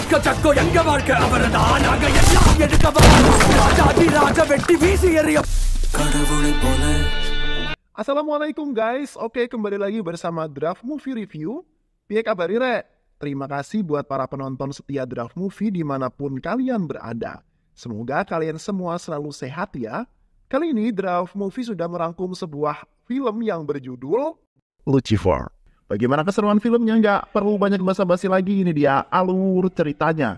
சக்கோ எங்க வாழ்க்கை அவர்தான் நாங்க எல்லாம் எடுக்கவா ராஜாதி ராஜா வெட்டி வீசி எறிய கடவுளை போல. Assalamualaikum guys, oke kembali lagi bersama Draft Movie Review. Piye kabar Rek? Terima kasih buat para penonton setia Draft Movie dimanapun kalian berada. Semoga kalian semua selalu sehat ya. Kali ini Draft Movie sudah merangkum sebuah film yang berjudul Lucifer. Bagaimana keseruan filmnya? Nggak perlu banyak basa-basi lagi, ini dia alur ceritanya.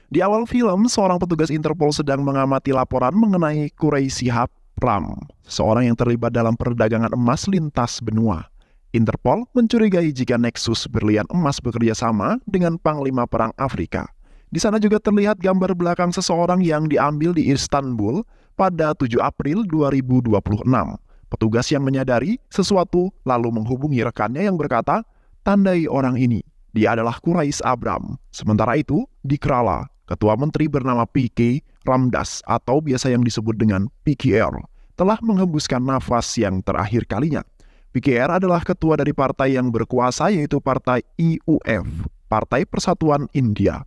Di awal film, seorang petugas Interpol sedang mengamati laporan mengenai Quraisy Ram, seorang yang terlibat dalam perdagangan emas lintas benua. Interpol mencurigai jika Nexus berlian emas bekerja sama dengan Panglima Perang Afrika. Di sana juga terlihat gambar belakang seseorang yang diambil di Istanbul pada 7 April 2026. Petugas yang menyadari sesuatu lalu menghubungi rekannya yang berkata, "Tandai orang ini, dia adalah Quraisy Abram." Sementara itu, di Kerala, Ketua Menteri bernama PK Ramdas atau biasa yang disebut dengan PKR telah menghembuskan nafas yang terakhir kalinya. PKR adalah ketua dari partai yang berkuasa yaitu Partai IUF, Partai Persatuan India.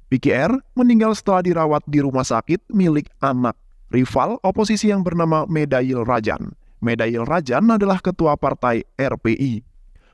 PKR meninggal setelah dirawat di rumah sakit milik anak rival oposisi yang bernama Medail Rajan. Medail Rajan adalah ketua Partai RPI.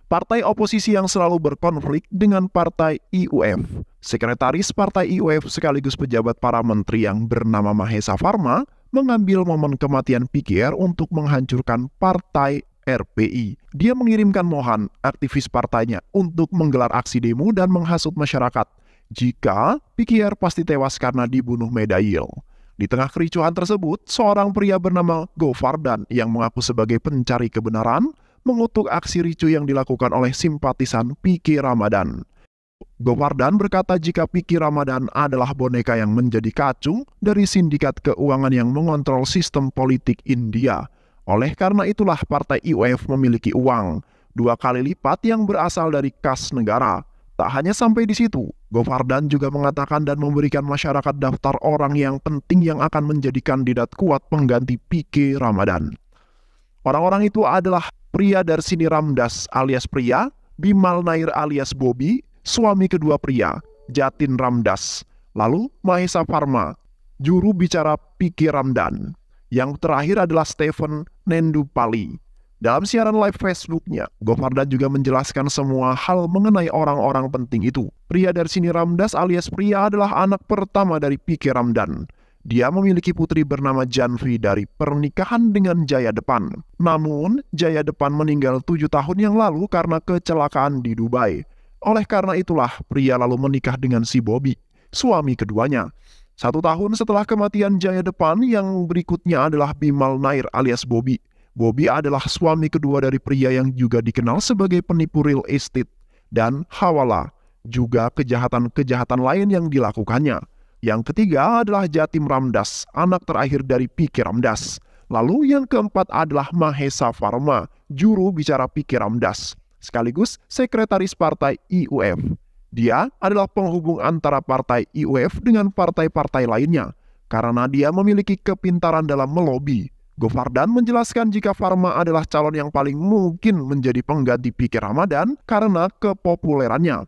Partai oposisi yang selalu berkonflik dengan Partai IUF. Sekretaris Partai IUF sekaligus pejabat para menteri yang bernama Mahesa Farma mengambil momen kematian PKR untuk menghancurkan Partai RPI. Dia mengirimkan mohan aktivis partainya untuk menggelar aksi demo dan menghasut masyarakat jika PKR pasti tewas karena dibunuh Medail. Di tengah kericuhan tersebut, seorang pria bernama Govardan yang mengaku sebagai pencari kebenaran mengutuk aksi ricu yang dilakukan oleh simpatisan PK Ramadan. Govardan berkata jika PK Ramadan adalah boneka yang menjadi kacung dari sindikat keuangan yang mengontrol sistem politik India. Oleh karena itulah Partai IUF memiliki uang 2 kali lipat yang berasal dari kas negara. Tak hanya sampai di situ, Govardan juga mengatakan dan memberikan masyarakat daftar orang yang penting yang akan menjadi kandidat kuat pengganti PK Ramadan. Orang-orang itu adalah Pria Darsini Ramdas alias Pria, Bimal Nair alias Bobby, suami kedua Pria, Jatin Ramdas, lalu Mahesa Farma, juru bicara PK Ramdan. Yang terakhir adalah Stephen Nendupali. Dalam siaran live Facebooknya, Govardan juga menjelaskan semua hal mengenai orang-orang penting itu. Pria Darsini Ramdas alias Pria adalah anak pertama dari PK Ramdan. Dia memiliki putri bernama Janvi dari pernikahan dengan Jaya Depan. Namun, Jaya Depan meninggal 7 tahun yang lalu karena kecelakaan di Dubai. Oleh karena itulah, Pria lalu menikah dengan si Bobby, suami keduanya. 1 tahun setelah kematian Jaya Depan, yang berikutnya adalah Bimal Nair alias Bobby. Bobby adalah suami kedua dari Pria yang juga dikenal sebagai penipu real estate dan hawala, juga kejahatan-kejahatan lain yang dilakukannya. Yang ketiga adalah Jatim Ramdas, anak terakhir dari PK Ramdas. Lalu yang keempat adalah Mahesa Farma, juru bicara PK Ramdas, sekaligus sekretaris Partai IUF. Dia adalah penghubung antara Partai IUF dengan partai-partai lainnya, karena dia memiliki kepintaran dalam melobi. Govardan menjelaskan jika Farma adalah calon yang paling mungkin menjadi pengganti PK Ramadan karena kepopulerannya.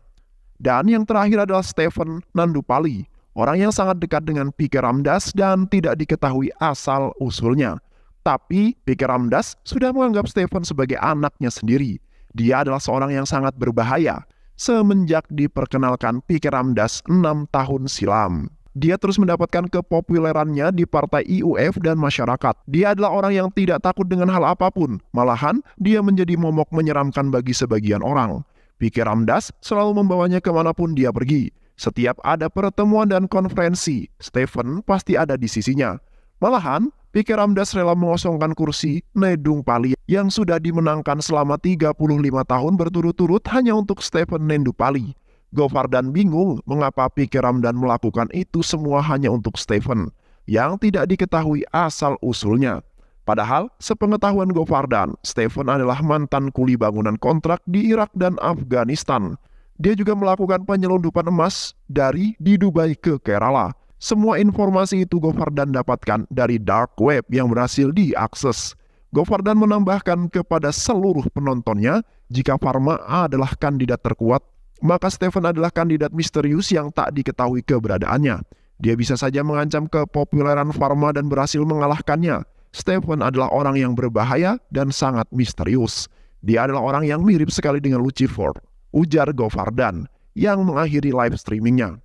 Dan yang terakhir adalah Stephen Nandupali, orang yang sangat dekat dengan PK Ramdas dan tidak diketahui asal-usulnya. Tapi PK Ramdas sudah menganggap Stephen sebagai anaknya sendiri. Dia adalah seorang yang sangat berbahaya semenjak diperkenalkan PK Ramdas 6 tahun silam. Dia terus mendapatkan kepopulerannya di Partai IUF dan masyarakat. Dia adalah orang yang tidak takut dengan hal apapun. Malahan, dia menjadi momok menyeramkan bagi sebagian orang. PK Ramdas selalu membawanya kemanapun dia pergi. Setiap ada pertemuan dan konferensi, Stephen pasti ada di sisinya. Malahan, PK Ramdas rela mengosongkan kursi Nedungpali yang sudah dimenangkan selama 35 tahun berturut-turut hanya untuk Stephen Nendupali. Govardan bingung mengapa PK Ramdan melakukan itu semua hanya untuk Stephen, yang tidak diketahui asal-usulnya. Padahal, sepengetahuan Govardan, Stephen adalah mantan kuli bangunan kontrak di Irak dan Afghanistan. Dia juga melakukan penyelundupan emas dari di Dubai ke Kerala. Semua informasi itu Govardan dapatkan dari dark web yang berhasil diakses. Govardan menambahkan kepada seluruh penontonnya, jika Pharma adalah kandidat terkuat, maka Stephen adalah kandidat misterius yang tak diketahui keberadaannya. Dia bisa saja mengancam kepopuleran Pharma dan berhasil mengalahkannya. Stephen adalah orang yang berbahaya dan sangat misterius. Dia adalah orang yang mirip sekali dengan Lucifer, ujar Govardan, yang mengakhiri live streamingnya.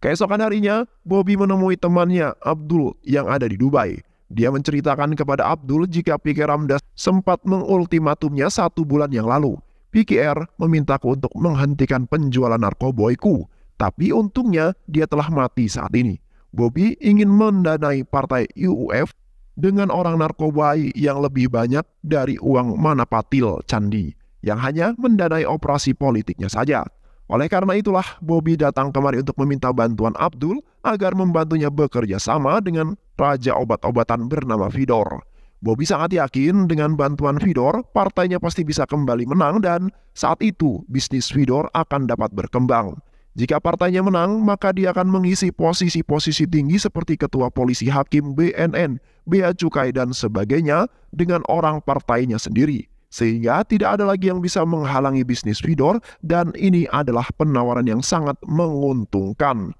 Keesokan harinya, Bobby menemui temannya Abdul yang ada di Dubai. Dia menceritakan kepada Abdul jika P.K. Ramdas sempat mengultimatumnya 1 bulan yang lalu. PKR memintaku untuk menghentikan penjualan narkoboiku, tapi untungnya dia telah mati saat ini. Bobby ingin mendanai partai UUF dengan orang narkobai yang lebih banyak dari uang Manapatil Candi, yang hanya mendanai operasi politiknya saja. Oleh karena itulah, Bobby datang kemari untuk meminta bantuan Abdul agar membantunya bekerja sama dengan raja obat-obatan bernama Vidor. Bobby sangat yakin dengan bantuan Vidor, partainya pasti bisa kembali menang dan saat itu bisnis Vidor akan dapat berkembang. Jika partainya menang, maka dia akan mengisi posisi-posisi tinggi seperti ketua polisi hakim BNN, Bea Cukai dan sebagainya dengan orang partainya sendiri. Sehingga tidak ada lagi yang bisa menghalangi bisnis Vidor dan ini adalah penawaran yang sangat menguntungkan.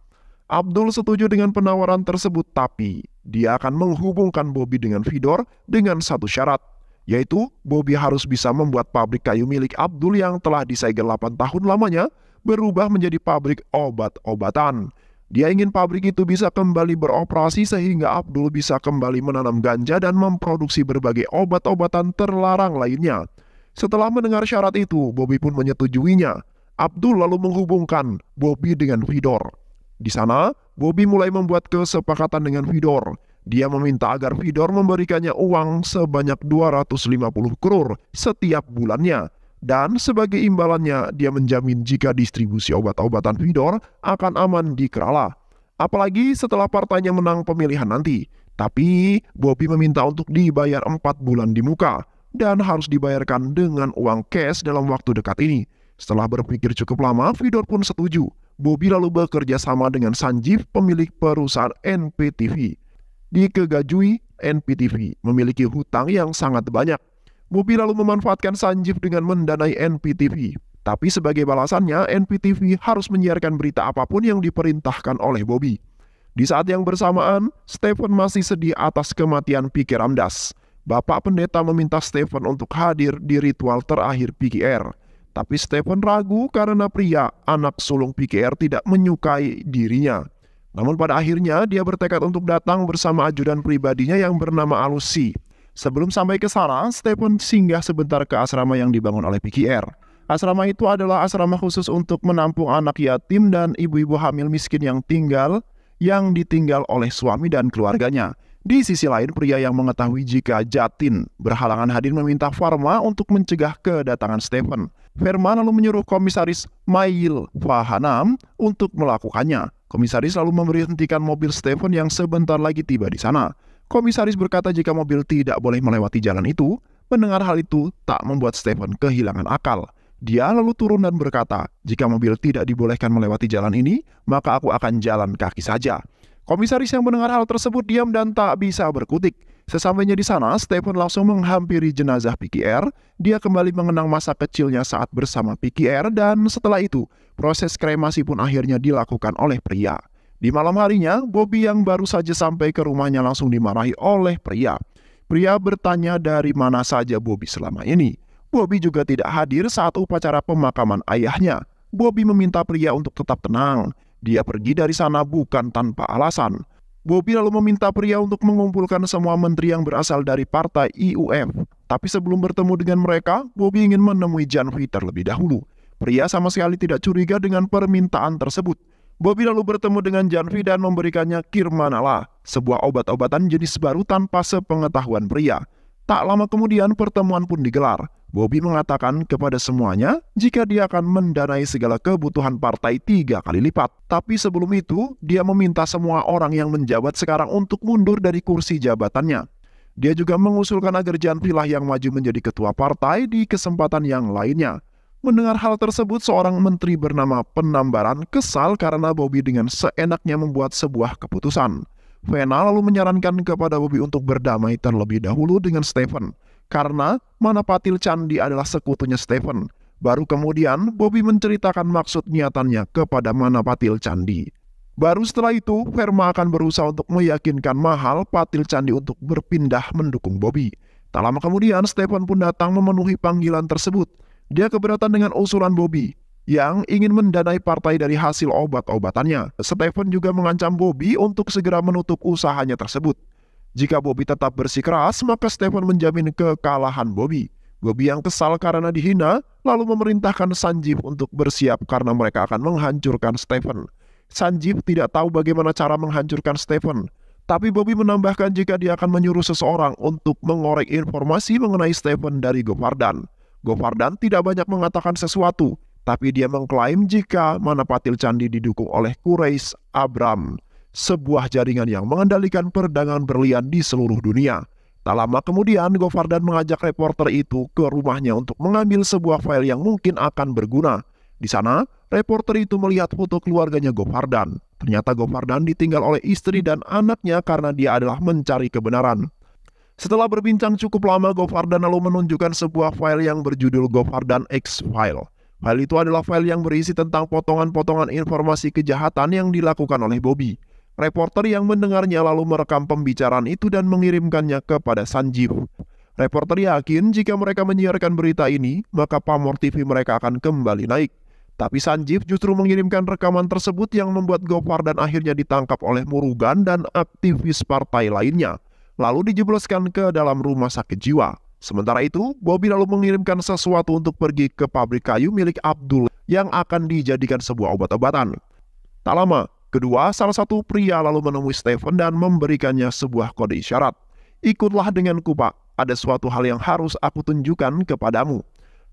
Abdul setuju dengan penawaran tersebut, tapi dia akan menghubungkan Bobby dengan Vidor dengan satu syarat, yaitu Bobby harus bisa membuat pabrik kayu milik Abdul yang telah disegel 8 tahun lamanya berubah menjadi pabrik obat-obatan. Dia ingin pabrik itu bisa kembali beroperasi sehingga Abdul bisa kembali menanam ganja dan memproduksi berbagai obat-obatan terlarang lainnya. Setelah mendengar syarat itu, Bobby pun menyetujuinya. Abdul lalu menghubungkan Bobby dengan Vidor. Di sana, Bobby mulai membuat kesepakatan dengan Vidor. Dia meminta agar Vidor memberikannya uang sebanyak 250 crore setiap bulannya. Dan sebagai imbalannya, dia menjamin jika distribusi obat-obatan Vidor akan aman di Kerala. Apalagi setelah partainya menang pemilihan nanti. Tapi, Bobby meminta untuk dibayar 4 bulan di muka dan harus dibayarkan dengan uang cash dalam waktu dekat ini. Setelah berpikir cukup lama, Vidor pun setuju. Bobby lalu bekerja sama dengan Sanjeev, pemilik perusahaan NPTV. Dikegajui, NPTV memiliki hutang yang sangat banyak. Bobby lalu memanfaatkan Sanjeev dengan mendanai NPTV. Tapi sebagai balasannya, NPTV harus menyiarkan berita apapun yang diperintahkan oleh Bobby. Di saat yang bersamaan, Stephen masih sedih atas kematian P.K. Ramdas. Bapak pendeta meminta Stephen untuk hadir di ritual terakhir PKR. Tapi Stephen ragu karena pria, anak sulung PKR, tidak menyukai dirinya. Namun pada akhirnya, dia bertekad untuk datang bersama ajudan pribadinya yang bernama Alusi. Sebelum sampai ke sana, Stephen singgah sebentar ke asrama yang dibangun oleh PKR. Asrama itu adalah asrama khusus untuk menampung anak yatim dan ibu-ibu hamil miskin yang ditinggal oleh suami dan keluarganya. Di sisi lain, pria yang mengetahui jika Jatin berhalangan hadir meminta Pharma untuk mencegah kedatangan Stephen. Pharma lalu menyuruh komisaris Mail Fahanam untuk melakukannya. Komisaris lalu memberhentikan mobil Stephen yang sebentar lagi tiba di sana. Komisaris berkata jika mobil tidak boleh melewati jalan itu. Mendengar hal itu tak membuat Stephen kehilangan akal. Dia lalu turun dan berkata, jika mobil tidak dibolehkan melewati jalan ini, maka aku akan jalan kaki saja. Komisaris yang mendengar hal tersebut diam dan tak bisa berkutik. Sesampainya di sana, Stephen langsung menghampiri jenazah PKR. Dia kembali mengenang masa kecilnya saat bersama PKR dan setelah itu, proses kremasi pun akhirnya dilakukan oleh pria. Di malam harinya, Bobby yang baru saja sampai ke rumahnya langsung dimarahi oleh pria. Pria bertanya dari mana saja Bobby selama ini. Bobby juga tidak hadir saat upacara pemakaman ayahnya. Bobby meminta pria untuk tetap tenang. Dia pergi dari sana bukan tanpa alasan. Bobby lalu meminta pria untuk mengumpulkan semua menteri yang berasal dari partai IUF. Tapi sebelum bertemu dengan mereka, Bobby ingin menemui Janvi terlebih dahulu. Pria sama sekali tidak curiga dengan permintaan tersebut. Bobby lalu bertemu dengan Janvi dan memberikannya Kirmanala, sebuah obat-obatan jenis baru tanpa sepengetahuan pria. Tak lama kemudian pertemuan pun digelar. Bobby mengatakan kepada semuanya jika dia akan mendanai segala kebutuhan partai 3 kali lipat. Tapi sebelum itu, dia meminta semua orang yang menjabat sekarang untuk mundur dari kursi jabatannya. Dia juga mengusulkan agar Janvi lah yang maju menjadi ketua partai di kesempatan yang lainnya. Mendengar hal tersebut, seorang menteri bernama Penambaran kesal karena Bobby dengan seenaknya membuat sebuah keputusan. Vena lalu menyarankan kepada Bobby untuk berdamai terlebih dahulu dengan Stephen, karena Manapatil Candi adalah sekutunya Stephen. Baru kemudian Bobby menceritakan maksud niatannya kepada Manapatil Candi. Baru setelah itu, Verma akan berusaha untuk meyakinkan Mahal Patil Candi untuk berpindah mendukung Bobby. Tak lama kemudian, Stephen pun datang memenuhi panggilan tersebut. Dia keberatan dengan usulan Bobby yang ingin mendanai partai dari hasil obat-obatannya. Stephen juga mengancam Bobby untuk segera menutup usahanya tersebut. Jika Bobby tetap bersikeras, maka Stephen menjamin kekalahan Bobby. Bobby yang kesal karena dihina, lalu memerintahkan Sanjeev untuk bersiap karena mereka akan menghancurkan Stephen. Sanjeev tidak tahu bagaimana cara menghancurkan Stephen, tapi Bobby menambahkan jika dia akan menyuruh seseorang untuk mengorek informasi mengenai Stephen dari Govardhan. Govardhan tidak banyak mengatakan sesuatu, tapi dia mengklaim jika Manapatil Candi didukung oleh Quraish Abram, sebuah jaringan yang mengendalikan perdagangan berlian di seluruh dunia. Tak lama kemudian, Govardhan mengajak reporter itu ke rumahnya untuk mengambil sebuah file yang mungkin akan berguna. Di sana, reporter itu melihat foto keluarganya Govardhan. Ternyata Govardhan ditinggal oleh istri dan anaknya karena dia adalah mencari kebenaran. Setelah berbincang cukup lama, Govardhan lalu menunjukkan sebuah file yang berjudul Govardhan X-File. File itu adalah file yang berisi tentang potongan-potongan informasi kejahatan yang dilakukan oleh Bobby. Reporter yang mendengarnya lalu merekam pembicaraan itu dan mengirimkannya kepada Sanjeev. Reporter yakin jika mereka menyiarkan berita ini, maka pamor TV mereka akan kembali naik. Tapi Sanjeev justru mengirimkan rekaman tersebut yang membuat Govardhan akhirnya ditangkap oleh Murugan dan aktivis partai lainnya, lalu dijebloskan ke dalam rumah sakit jiwa. Sementara itu, Bobby lalu mengirimkan sesuatu untuk pergi ke pabrik kayu milik Abdul yang akan dijadikan sebuah obat-obatan. Tak lama, salah satu pria lalu menemui Stephen dan memberikannya sebuah kode isyarat. Ikutlah denganku, Pak. Ada suatu hal yang harus aku tunjukkan kepadamu.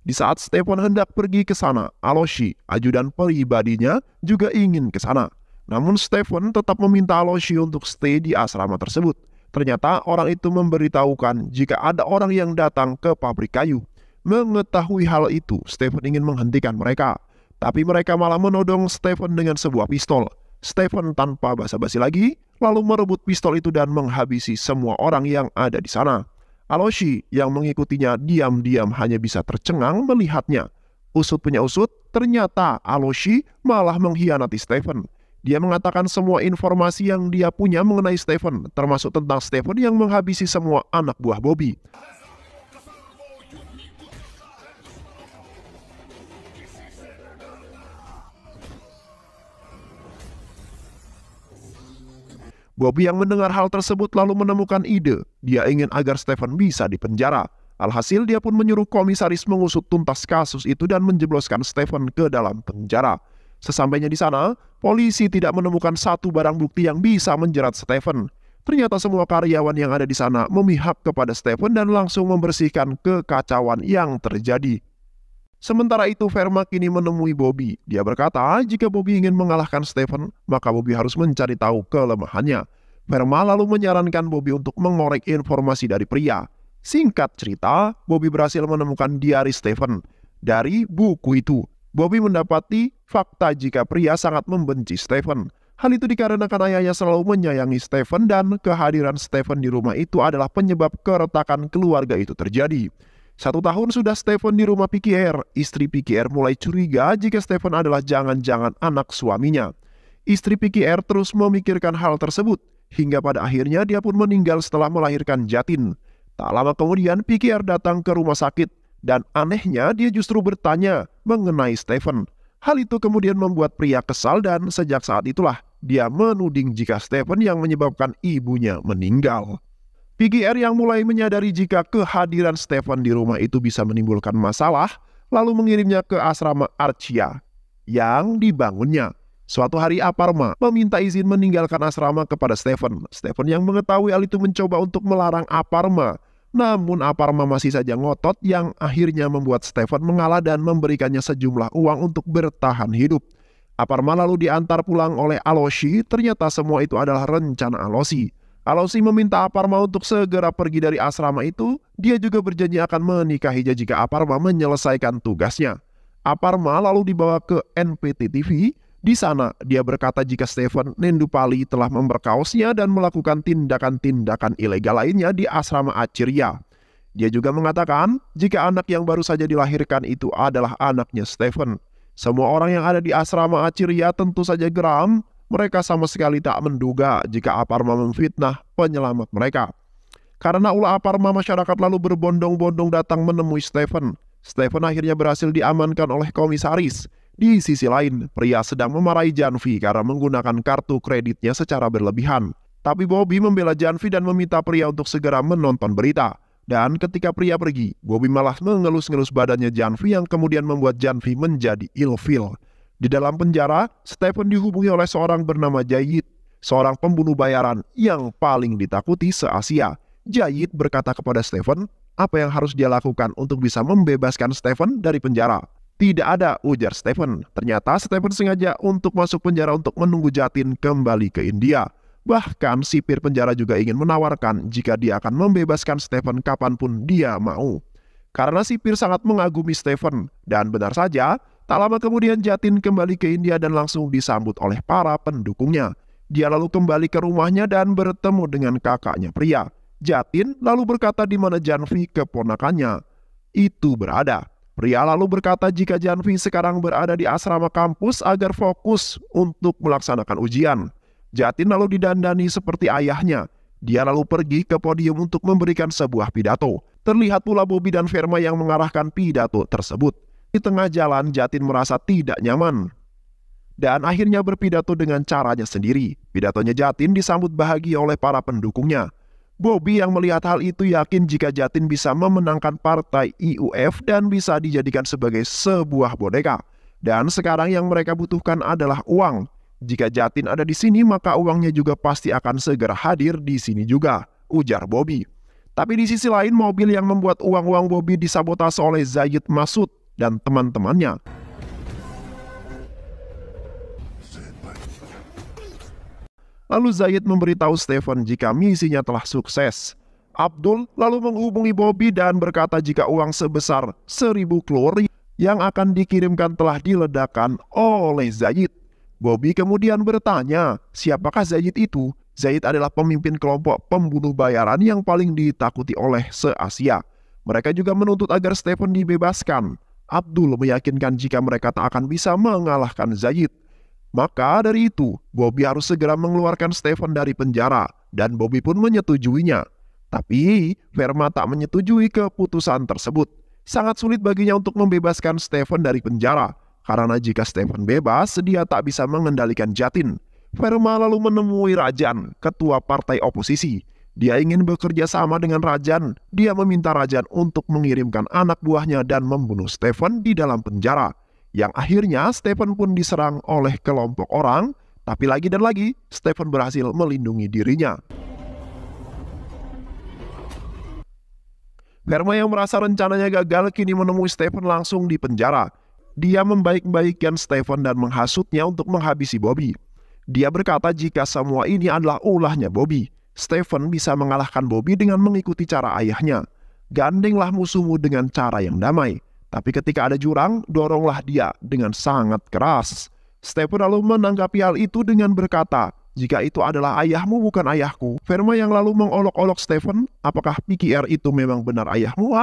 Di saat Stephen hendak pergi ke sana, Aloshi, ajudan pribadinya, juga ingin ke sana. Namun Stephen tetap meminta Aloshi untuk stay di asrama tersebut. Ternyata orang itu memberitahukan jika ada orang yang datang ke pabrik kayu. Mengetahui hal itu, Stephen ingin menghentikan mereka. Tapi mereka malah menodong Stephen dengan sebuah pistol. Stephen tanpa basa-basi lagi, lalu merebut pistol itu dan menghabisi semua orang yang ada di sana. Aloshi yang mengikutinya diam-diam hanya bisa tercengang melihatnya. Usut punya usut, ternyata Aloshi malah mengkhianati Stephen. Dia mengatakan semua informasi yang dia punya mengenai Stephen, termasuk tentang Stephen yang menghabisi semua anak buah Bobby. Bobby yang mendengar hal tersebut lalu menemukan ide. Dia ingin agar Stephen bisa dipenjara. Alhasil dia pun menyuruh komisaris mengusut tuntas kasus itu dan menjebloskan Stephen ke dalam penjara. Sesampainya di sana, polisi tidak menemukan satu barang bukti yang bisa menjerat Stephen. Ternyata semua karyawan yang ada di sana memihak kepada Stephen dan langsung membersihkan kekacauan yang terjadi. Sementara itu, Verma kini menemui Bobby. Dia berkata, jika Bobby ingin mengalahkan Stephen, maka Bobby harus mencari tahu kelemahannya. Verma lalu menyarankan Bobby untuk mengorek informasi dari pria. Singkat cerita, Bobby berhasil menemukan diari Stephen. Dari buku itu, Bobby mendapati fakta jika pria sangat membenci Stephen. Hal itu dikarenakan ayahnya selalu menyayangi Stephen dan kehadiran Stephen di rumah itu adalah penyebab keretakan keluarga itu terjadi. 1 tahun sudah Stephen di rumah PKR. Istri PKR mulai curiga jika Stephen adalah jangan-jangan anak suaminya. Istri PKR terus memikirkan hal tersebut, hingga pada akhirnya dia pun meninggal setelah melahirkan Jatin. Tak lama kemudian PKR datang ke rumah sakit, dan anehnya dia justru bertanya mengenai Stephen. Hal itu kemudian membuat pria kesal dan sejak saat itulah dia menuding jika Stephen yang menyebabkan ibunya meninggal. PKR yang mulai menyadari jika kehadiran Stephen di rumah itu bisa menimbulkan masalah, lalu mengirimnya ke asrama Archia yang dibangunnya. Suatu hari Aparma meminta izin meninggalkan asrama kepada Stephen. Stephen yang mengetahui hal itu mencoba untuk melarang Aparma. Namun Aparma masih saja ngotot yang akhirnya membuat Stephen mengalah dan memberikannya sejumlah uang untuk bertahan hidup. Aparma lalu diantar pulang oleh Aloshi. Ternyata semua itu adalah rencana Aloshi. Aloshi meminta Aparma untuk segera pergi dari asrama itu. Dia juga berjanji akan menikahinya jika Aparma menyelesaikan tugasnya. Aparma lalu dibawa ke NPT TV Di sana, dia berkata jika Stephen Nendupali telah memperkaosnya dan melakukan tindakan-tindakan ilegal lainnya di asrama Acirya. Dia juga mengatakan jika anak yang baru saja dilahirkan itu adalah anaknya Stephen. Semua orang yang ada di asrama Acirya tentu saja geram. Mereka sama sekali tak menduga jika Aparma memfitnah penyelamat mereka. Karena ulah Aparma, masyarakat lalu berbondong-bondong datang menemui Stephen. Stephen akhirnya berhasil diamankan oleh komisaris. Di sisi lain, pria sedang memarahi Janvi karena menggunakan kartu kreditnya secara berlebihan. Tapi Bobby membela Janvi dan meminta pria untuk segera menonton berita. Dan ketika pria pergi, Bobby malah mengelus-ngelus badannya Janvi yang kemudian membuat Janvi menjadi ilfil. Di dalam penjara, Stephen dihubungi oleh seorang bernama Jayid, seorang pembunuh bayaran yang paling ditakuti se-Asia. Jayid berkata kepada Stephen, apa yang harus dia lakukan untuk bisa membebaskan Stephen dari penjara. Tidak ada, ujar Stephen. Ternyata Stephen sengaja untuk masuk penjara untuk menunggu Jatin kembali ke India. Bahkan sipir penjara juga ingin menawarkan jika dia akan membebaskan Stephen kapanpun dia mau. Karena sipir sangat mengagumi Stephen. Dan benar saja, tak lama kemudian Jatin kembali ke India dan langsung disambut oleh para pendukungnya. Dia lalu kembali ke rumahnya dan bertemu dengan kakaknya pria. Jatin lalu berkata di mana Janvi keponakannya itu berada. Pria lalu berkata jika Janvi sekarang berada di asrama kampus agar fokus untuk melaksanakan ujian. Jatin lalu didandani seperti ayahnya. Dia lalu pergi ke podium untuk memberikan sebuah pidato. Terlihat pula Bobby dan Verma yang mengarahkan pidato tersebut. Di tengah jalan, Jatin merasa tidak nyaman dan akhirnya berpidato dengan caranya sendiri. Pidatonya Jatin disambut bahagia oleh para pendukungnya. Bobby yang melihat hal itu yakin jika Jatin bisa memenangkan partai IUF dan bisa dijadikan sebagai sebuah boneka. Dan sekarang yang mereka butuhkan adalah uang. Jika Jatin ada di sini, maka uangnya juga pasti akan segera hadir di sini juga, ujar Bobby. Tapi di sisi lain, mobil yang membuat uang-uang Bobby disabotase oleh Zayid Masud dan teman-temannya. Lalu Zayid memberitahu Stephen jika misinya telah sukses. Abdul lalu menghubungi Bobby dan berkata jika uang sebesar 1000 klur yang akan dikirimkan telah diledakkan oleh Zayid. Bobby kemudian bertanya, siapakah Zayid itu? Zayid adalah pemimpin kelompok pembunuh bayaran yang paling ditakuti oleh se-Asia. Mereka juga menuntut agar Stephen dibebaskan. Abdul meyakinkan jika mereka tak akan bisa mengalahkan Zayid. Maka dari itu, Bobby harus segera mengeluarkan Stephen dari penjara, dan Bobby pun menyetujuinya. Tapi, Verma tak menyetujui keputusan tersebut. Sangat sulit baginya untuk membebaskan Stephen dari penjara, karena jika Stephen bebas, dia tak bisa mengendalikan Jatin. Verma lalu menemui Rajan, ketua partai oposisi. Dia ingin bekerja sama dengan Rajan. Dia meminta Rajan untuk mengirimkan anak buahnya dan membunuh Stephen di dalam penjara. Yang akhirnya Stephen pun diserang oleh kelompok orang, tapi lagi dan lagi Stephen berhasil melindungi dirinya. Verma yang merasa rencananya gagal kini menemui Stephen langsung di penjara. Dia membaik-baikkan Stephen dan menghasutnya untuk menghabisi Bobby. Dia berkata jika semua ini adalah ulahnya Bobby. Stephen bisa mengalahkan Bobby dengan mengikuti cara ayahnya. Gandenglah musuhmu dengan cara yang damai. Tapi ketika ada jurang, doronglah dia dengan sangat keras. Stephen lalu menanggapi hal itu dengan berkata, jika itu adalah ayahmu bukan ayahku. Verma yang lalu mengolok-olok Stephen, apakah PKR itu memang benar ayahmu?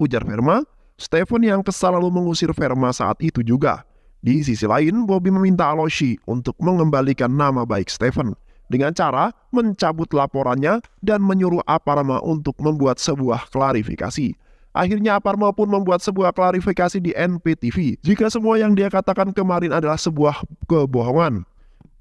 Ujar Verma. Stephen yang kesal lalu mengusir Verma saat itu juga. Di sisi lain, Bobby meminta Aloshi untuk mengembalikan nama baik Stephen dengan cara mencabut laporannya dan menyuruh Aparma untuk membuat sebuah klarifikasi. Akhirnya Aparma pun membuat sebuah klarifikasi di NPTV jika semua yang dia katakan kemarin adalah sebuah kebohongan.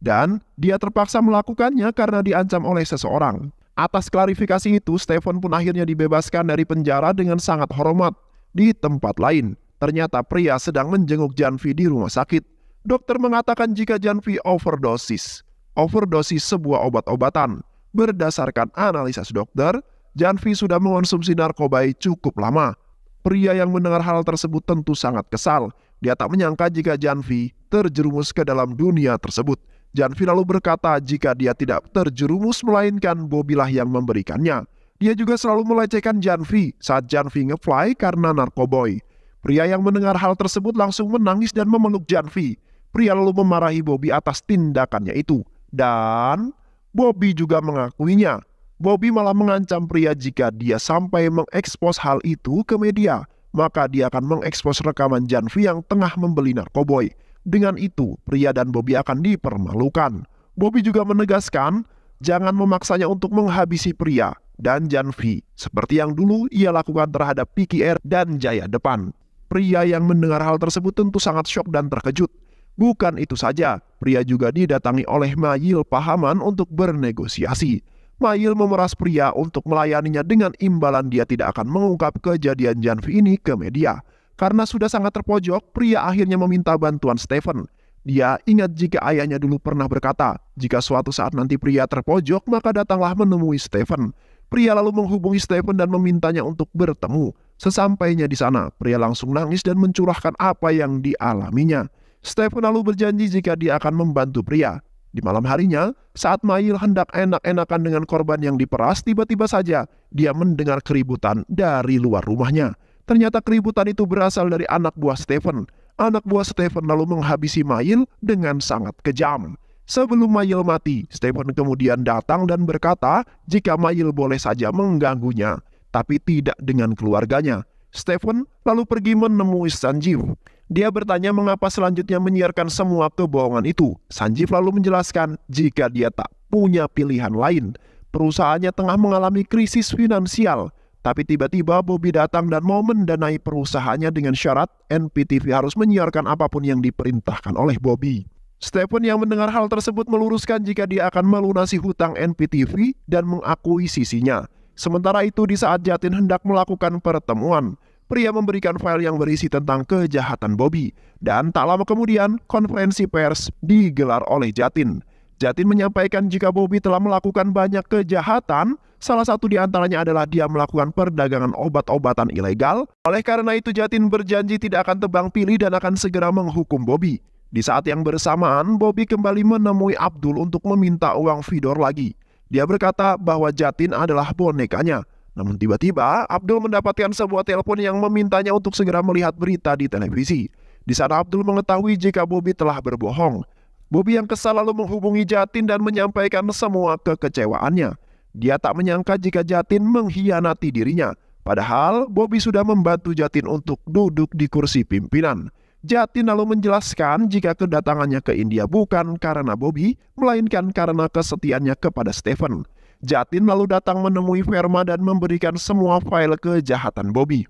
Dan dia terpaksa melakukannya karena diancam oleh seseorang. Atas klarifikasi itu, Stephen pun akhirnya dibebaskan dari penjara dengan sangat hormat. Di tempat lain, ternyata pria sedang menjenguk Janvi di rumah sakit. Dokter mengatakan jika Janvi overdosis. Overdosis sebuah obat-obatan. Berdasarkan analisis dokter, Janvi sudah mengonsumsi narkoba cukup lama. Pria yang mendengar hal tersebut tentu sangat kesal. Dia tak menyangka jika Janvi terjerumus ke dalam dunia tersebut. Janvi lalu berkata jika dia tidak terjerumus melainkan Bobby lah yang memberikannya. Dia juga selalu melecehkan Janvi saat Janvi nge-fly karena narkoboy. Pria yang mendengar hal tersebut langsung menangis dan memeluk Janvi. Pria lalu memarahi Bobby atas tindakannya itu. Dan Bobby juga mengakuinya. Bobby malah mengancam pria jika dia sampai mengekspos hal itu ke media, maka dia akan mengekspos rekaman Janvi yang tengah membeli narkoboy. Dengan itu, pria dan Bobby akan dipermalukan. Bobby juga menegaskan, jangan memaksanya untuk menghabisi pria dan Janvi, seperti yang dulu ia lakukan terhadap Vicky R dan Jaya Depan. Pria yang mendengar hal tersebut tentu sangat syok dan terkejut. Bukan itu saja, pria juga didatangi oleh Mayil Pahaman untuk bernegosiasi. Mayil memeras pria untuk melayaninya dengan imbalan dia tidak akan mengungkap kejadian Janvi ini ke media. Karena sudah sangat terpojok, pria akhirnya meminta bantuan Stephen. Dia ingat jika ayahnya dulu pernah berkata, jika suatu saat nanti pria terpojok, maka datanglah menemui Stephen. Pria lalu menghubungi Stephen dan memintanya untuk bertemu. Sesampainya di sana, pria langsung nangis dan mencurahkan apa yang dialaminya. Stephen lalu berjanji jika dia akan membantu pria. Di malam harinya, saat Mayil hendak enak-enakan dengan korban yang diperas, tiba-tiba saja dia mendengar keributan dari luar rumahnya. Ternyata keributan itu berasal dari anak buah Stephen. Anak buah Stephen lalu menghabisi Mayil dengan sangat kejam. Sebelum Mayil mati, Stephen kemudian datang dan berkata jika Mayil boleh saja mengganggunya, tapi tidak dengan keluarganya. Stephen lalu pergi menemui Sanjeev. Dia bertanya mengapa selanjutnya menyiarkan semua kebohongan itu. Sanjeev lalu menjelaskan jika dia tak punya pilihan lain. Perusahaannya tengah mengalami krisis finansial. Tapi tiba-tiba Bobby datang dan mau mendanai perusahaannya dengan syarat NPTV harus menyiarkan apapun yang diperintahkan oleh Bobby. Stephen yang mendengar hal tersebut meluruskan jika dia akan melunasi hutang NPTV dan mengakuisisinya. Sementara itu di saat Jatin hendak melakukan pertemuan, pria memberikan file yang berisi tentang kejahatan Bobby. Dan tak lama kemudian konferensi pers digelar oleh Jatin. Jatin menyampaikan jika Bobby telah melakukan banyak kejahatan, salah satu di antaranya adalah dia melakukan perdagangan obat-obatan ilegal. Oleh karena itu Jatin berjanji tidak akan tebang pilih dan akan segera menghukum Bobby. Di saat yang bersamaan, Bobby kembali menemui Abdul untuk meminta uang Vidor lagi. Dia berkata bahwa Jatin adalah bonekanya. Namun tiba-tiba Abdul mendapatkan sebuah telepon yang memintanya untuk segera melihat berita di televisi. Di sana Abdul mengetahui jika Bobby telah berbohong. Bobby yang kesal lalu menghubungi Jatin dan menyampaikan semua kekecewaannya. Dia tak menyangka jika Jatin mengkhianati dirinya. Padahal Bobby sudah membantu Jatin untuk duduk di kursi pimpinan. Jatin lalu menjelaskan jika kedatangannya ke India bukan karena Bobby, melainkan karena kesetiaannya kepada Stephen. Jatin lalu datang menemui Verma dan memberikan semua file kejahatan Bobby.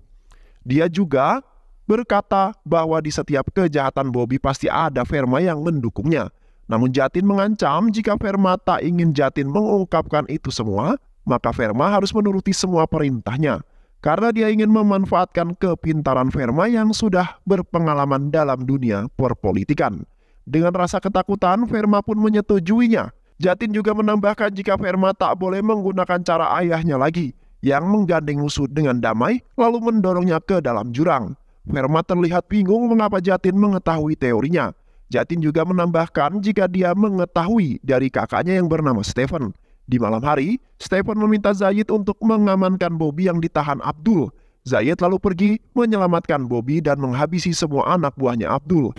Dia juga berkata bahwa di setiap kejahatan Bobby pasti ada Verma yang mendukungnya. Namun Jatin mengancam jika Verma tak ingin Jatin mengungkapkan itu semua, maka Verma harus menuruti semua perintahnya. Karena dia ingin memanfaatkan kepintaran Verma yang sudah berpengalaman dalam dunia perpolitikan. Dengan rasa ketakutan, Verma pun menyetujuinya. Jatin juga menambahkan jika Verma tak boleh menggunakan cara ayahnya lagi, yang menggandeng musuh dengan damai lalu mendorongnya ke dalam jurang. Verma terlihat bingung mengapa Jatin mengetahui teorinya. Jatin juga menambahkan jika dia mengetahui dari kakaknya yang bernama Stephen. Di malam hari, Stephen meminta Zayid untuk mengamankan Bobby yang ditahan Abdul. Zayid lalu pergi menyelamatkan Bobby dan menghabisi semua anak buahnya Abdul.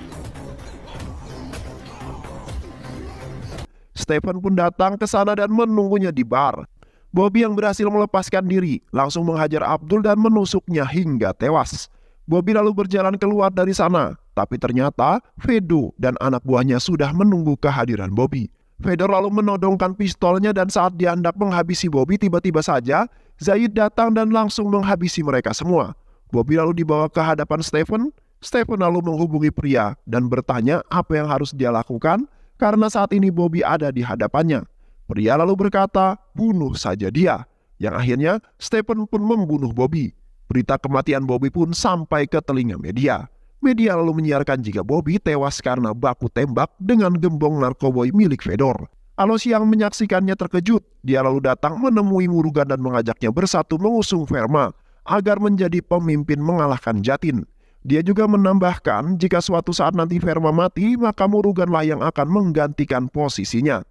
Stephen pun datang ke sana dan menunggunya di bar. Bobby yang berhasil melepaskan diri langsung menghajar Abdul dan menusuknya hingga tewas. Bobby lalu berjalan keluar dari sana, tapi ternyata Vedo dan anak buahnya sudah menunggu kehadiran Bobby. Vedo lalu menodongkan pistolnya dan saat dia hendak menghabisi Bobby, tiba-tiba saja Zayid datang dan langsung menghabisi mereka semua. Bobby lalu dibawa ke hadapan Stephen. Stephen lalu menghubungi pria dan bertanya apa yang harus dia lakukan karena saat ini Bobby ada di hadapannya. Pria lalu berkata, bunuh saja dia. Yang akhirnya Stephen pun membunuh Bobby. Berita kematian Bobby pun sampai ke telinga media. Media lalu menyiarkan jika Bobby tewas karena baku tembak dengan gembong narkoboy milik Fedor. Alosi yang menyaksikannya terkejut. Dia lalu datang menemui Murugan dan mengajaknya bersatu mengusung Verma agar menjadi pemimpin mengalahkan Jatin. Dia juga menambahkan jika suatu saat nanti Verma mati, maka Muruganlah yang akan menggantikan posisinya.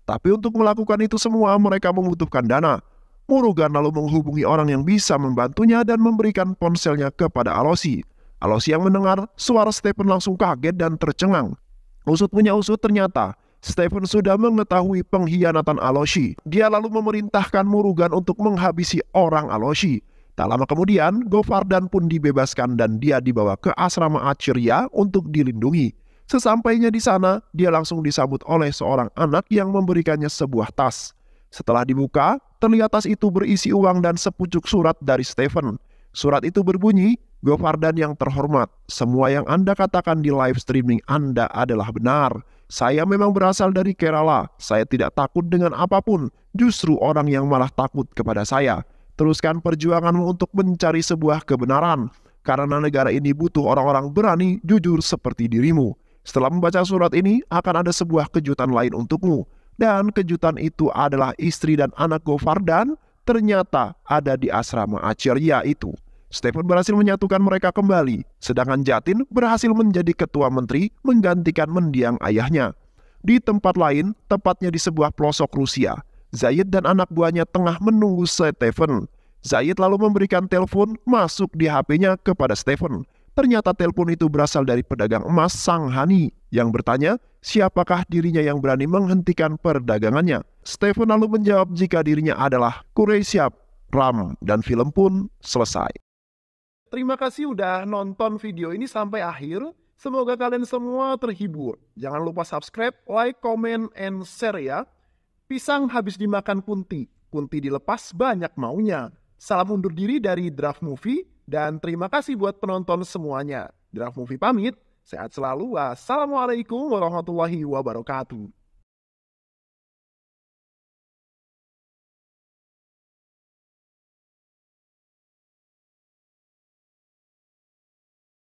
Tapi untuk melakukan itu semua mereka membutuhkan dana. Murugan lalu menghubungi orang yang bisa membantunya dan memberikan ponselnya kepada Alosi. Alosi yang mendengar suara Stephen langsung kaget dan tercengang. Usut punya usut, ternyata Stephen sudah mengetahui pengkhianatan Aloshi. Dia lalu memerintahkan Murugan untuk menghabisi orang Aloshi. Tak lama kemudian, Govardan pun dibebaskan dan dia dibawa ke asrama Acharya untuk dilindungi. Sesampainya di sana, dia langsung disambut oleh seorang anak yang memberikannya sebuah tas. Setelah dibuka, terlihat tas itu berisi uang dan sepucuk surat dari Stephen. Surat itu berbunyi, "Govardan yang terhormat, semua yang Anda katakan di live streaming Anda adalah benar. Saya memang berasal dari Kerala. Saya tidak takut dengan apapun. Justru orang yang malah takut kepada saya. Teruskan perjuanganmu untuk mencari sebuah kebenaran. Karena negara ini butuh orang-orang berani, jujur seperti dirimu. Setelah membaca surat ini, akan ada sebuah kejutan lain untukmu." Dan kejutan itu adalah istri dan anak Govardan ternyata ada di asrama Acharya itu. Stephen berhasil menyatukan mereka kembali, sedangkan Jatin berhasil menjadi ketua menteri menggantikan mendiang ayahnya. Di tempat lain, tepatnya di sebuah pelosok Rusia, Zayed dan anak buahnya tengah menunggu Stephen. Zayed lalu memberikan telepon masuk di HP-nya kepada Stephen. Ternyata telepon itu berasal dari pedagang emas Sanghani yang bertanya siapakah dirinya yang berani menghentikan perdagangannya. Stephen lalu menjawab jika dirinya adalah Quraish Ram dan film pun selesai. Terima kasih udah nonton video ini sampai akhir. Semoga kalian semua terhibur. Jangan lupa subscribe, like, comment, and share ya. Pisang habis dimakan kunti. Kunti dilepas banyak maunya. Salam undur diri dari Draft Movie. Dan terima kasih buat penonton semuanya. Draft Movie pamit. Sehat selalu. Wassalamualaikum warahmatullahi wabarakatuh.